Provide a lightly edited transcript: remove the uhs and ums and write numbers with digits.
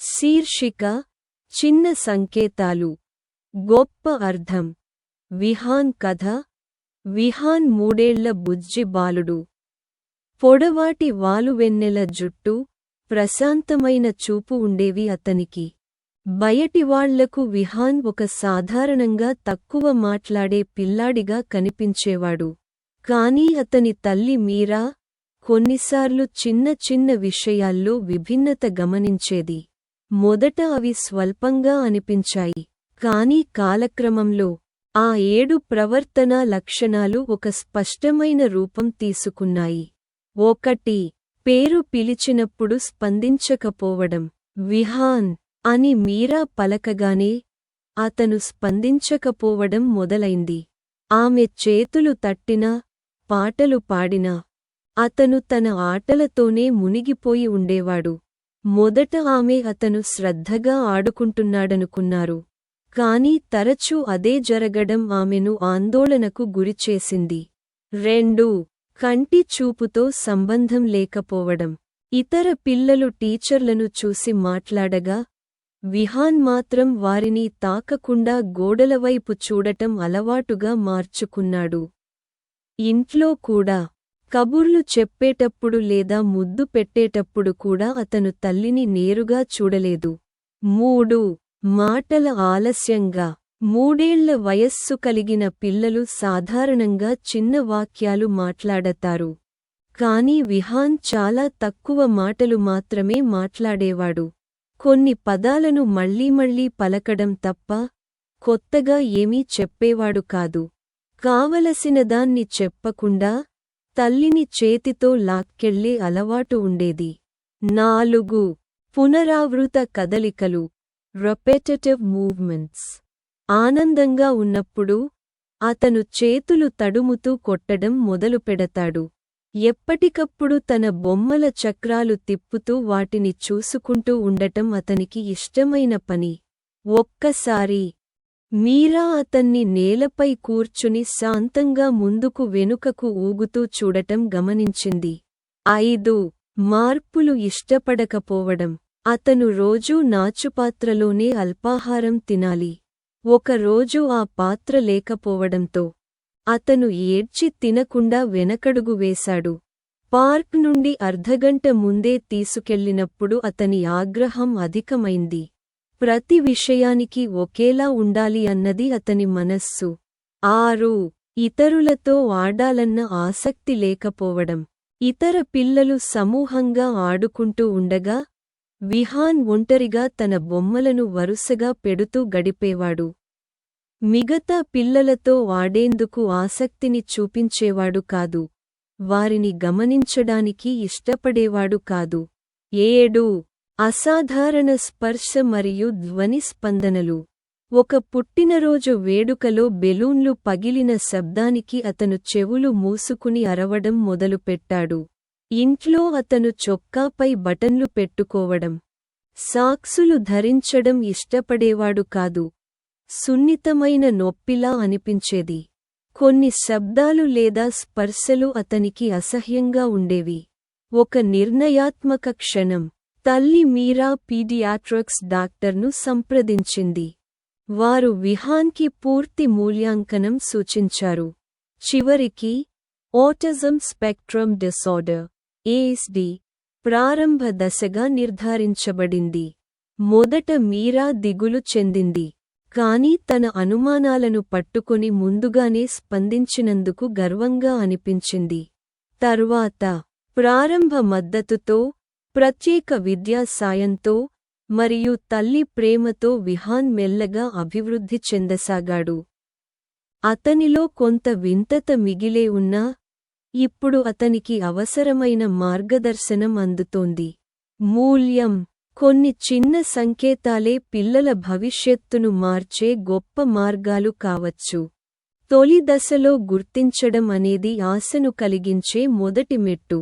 శీర్షిక చిన్న సంకేతాలు గొప్ప అర్థం విహాన్ కథ విహాన్ మూడేళ్ల బుజ్జి బాలుడు. పొడవాటి వాలువెన్నెల జుట్టు, ప్రశాంతమైన చూపు ఉండేవి అతనికి. బయటివాళ్లకు విహాన్ ఒక సాధారణంగా తక్కువ మాట్లాడే పిల్లాడిగా కనిపించేవాడు. కాని అతని తల్లి మీరా కొన్నిసార్లు చిన్న చిన్న విషయాల్లో విభిన్నత గమనించేది. మొదట అవి స్వల్పంగా అనిపించాయి, కాని కాలక్రమంలో ఆ 7 ప్రవర్తనా లక్షణాలు ఒక స్పష్టమైన రూపం తీసుకున్నాయి. 1. పేరు పిలిచినప్పుడు స్పందించకపోవడం. విహాన్ అని మీరా పలకగానే అతను స్పందించకపోవడం మొదలైంది. ఆమె చేతులు తట్టినా, పాటలు పాడినా అతను తన ఆటలతోనే మునిగిపోయి ఉండేవాడు. మొదట ఆమె అతను శ్రద్ధగా ఆడుకుంటున్నాడనుకున్నారు, కాని తరచూ అదే జరగడం ఆమెను ఆందోళనకు గురిచేసింది. 2. కంటి చూపుతో సంబంధం లేకపోవడం. ఇతర పిల్లలు టీచర్లను చూసి మాట్లాడగా విహాన్ మాత్రం వారిని తాకకుండా గోడలవైపు చూడటం అలవాటుగా మార్చుకున్నాడు. ఇంట్లో కూడా కబుర్లు చెప్పేటప్పుడు లేదా ముద్దు పెట్టేటప్పుడు కూడా అతను తల్లిని నేరుగా చూడలేదు. 3. మాటల ఆలస్యంగా. 3 ఏళ్ల వయస్సు కలిగిన పిల్లలు సాధారణంగా చిన్న వాక్యాలు మాట్లాడతారు. కాని విహాన్ చాలా తక్కువ మాటలు మాత్రమే మాట్లాడేవాడు. కొన్ని పదాలను మళ్ళీ పలకడం తప్ప కొత్తగా ఏమీ చెప్పేవాడు కాదు. కావలసినదాన్ని చెప్పకుండా తల్లిని చేతితో లాక్కెళ్ళే అలవాటు ఉండేది. 4. పునరావృత కదలికలు రెపెటిటివ్ మూవ్మెంట్స్. ఆనందంగా ఉన్నప్పుడు అతను చేతులు తడుముతూ కొట్టడం మొదలుపెడతాడు. ఎప్పటికప్పుడు తన బొమ్మల చక్రాలు తిప్పుతూ వాటిని చూసుకుంటూ ఉండటం అతనికి ఇష్టమైన పని. ఒక్కసారి మీరా అతన్ని నేలపై కూర్చుని శాంతంగా ముందుకు వెనుకకు ఊగుతూ చూడటం గమనించింది. 5. మార్పులు ఇష్టపడకపోవడం. అతను రోజూ నాచుపాత్రలోనే అల్పాహారం తినాలి. ఒక రోజు ఆ పాత్ర లేకపోవడంతో అతను ఏడ్చి తినకుండా వెనకడుగు వేశాడు. పార్క్ నుండి అర్ధగంట ముందే తీసుకెళ్లినప్పుడు అతని ఆగ్రహం అధికమైంది. ప్రతి విషయానికి ఒకేలా ఉండాలి అన్నది అతని మనస్సు. 6. ఇతరులతో ఆడాలన్న ఆసక్తి లేకపోవడం. ఇతర పిల్లలు సమూహంగా ఆడుకుంటూ ఉండగా విహాన్ ఒంటరిగా తన బొమ్మలను వరుసగా పెడుతూ గడిపేవాడు. మిగతా పిల్లలతో ఆడేందుకు ఆసక్తిని చూపించేవాడు కాదు. వారిని గమనించడానికి ఇష్టపడేవాడు కాదు. 7. అసాధారణ స్పర్శ మరియు ధ్వని స్పందనలు. ఒక పుట్టినరోజు వేడుకలో బెలూన్లు పగిలిన శబ్దానికి అతను చెవులు మూసుకుని అరవడం మొదలుపెట్టాడు. ఇంట్లో అతను చొక్కాపై బటన్లు పెట్టుకోవడం, సాక్సులు ధరించడం ఇష్టపడేవాడు కాదు. సున్నితమైన నొప్పిలా అనిపించేది. కొన్ని శబ్దాలు లేదా స్పర్శలు అతనికి అసహ్యంగా ఉండేవి. ఒక నిర్ణయాత్మక క్షణం. తల్లి మీరా పీడియాట్రిక్స్ డాక్టర్ను సంప్రదించింది. వారు విహాన్కి పూర్తి మూల్యాంకనం సూచించారు. చివరికి ఆటిజం స్పెక్ట్రమ్ డిసార్డర్ (ASD) ప్రారంభ దశగా నిర్ధారించబడింది. మొదట మీరా దిగులు చెందింది, కాని తన అనుమానాలను పట్టుకొని ముందుగానే స్పందించినందుకు గర్వంగా అనిపించింది. తర్వాత ప్రారంభ మద్దతుతో, ప్రత్యేక విద్యా సాయంతో మరియు తల్లి ప్రేమతో విహాన్ మెల్లగా అభివృద్ధి చెందసాగాడు. అతనిలో కొంత వింతత మిగిలే ఉన్నా ఇప్పుడు అతనికి అవసరమైన మార్గదర్శనం అందుతోంది. మూల్యం. కొన్ని చిన్న సంకేతాలే పిల్లల భవిష్యత్తును మార్చే గొప్ప మార్గాలు కావచ్చు. తొలి దశలో గుర్తించడం అనేది ఆశను కలిగించే మొదటి మెట్టు.